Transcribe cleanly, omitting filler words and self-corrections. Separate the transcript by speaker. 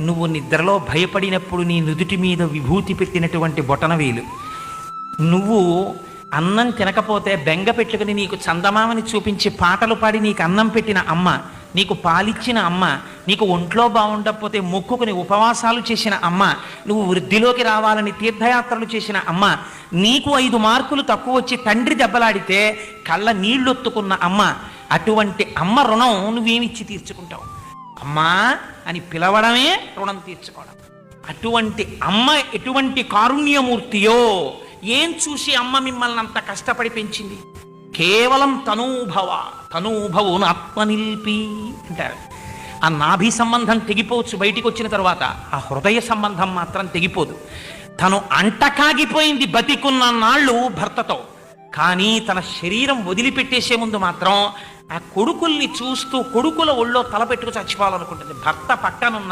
Speaker 1: నువ్వు నిద్రలో భయపడినప్పుడు నీ నుదుటి మీద విభూతి పెట్టినటువంటి బొటనవేలు, నువ్వు అన్నం తినకపోతే బెంగ పెట్టుకుని నీకు చందమామని చూపించి పాటలు పాడి నీకు అన్నం పెట్టిన అమ్మ, నీకు పాలిచ్చిన అమ్మ, నీకు ఒంట్లో బాగుండకపోతే మొక్కుకుని ఉపవాసాలు చేసిన అమ్మ, నువ్వు వృద్ధిలోకి రావాలని తీర్థయాత్రలు చేసిన అమ్మ, నీకు 5 మార్కులు తక్కువ వచ్చి తండ్రి దెబ్బలాడితే కళ్ళ నీళ్ళొత్తుకున్న అమ్మ, అటువంటి అమ్మ రుణం నువ్వేమిచ్చి తీర్చుకుంటావు? అమ్మా అని పిలవడమే రుణం తీర్చుకోవడం. అటువంటి అమ్మ ఎటువంటి కారుణ్యమూర్తియో, ఏం చూసి అమ్మ మిమ్మల్ని అంత కష్టపడి పెంచింది? కేవలం తనూభవును ఆత్మనిల్పి అంటారు. ఆ నాభి సంబంధం తెగిపోవచ్చు బయటికి వచ్చిన తర్వాత, ఆ హృదయ సంబంధం మాత్రం తెగిపోదు. తను అంటకాగిపోయింది బతికున్న నాళ్ళు భర్తతో, కానీ తన శరీరం వదిలిపెట్టేసే ముందు మాత్రం ఆ కొడుకుల్ని చూస్తూ కొడుకుల ఒళ్ళో తలపెట్టుకు చచ్చిపోవాలనుకుంటుంది. భర్త పక్కనున్న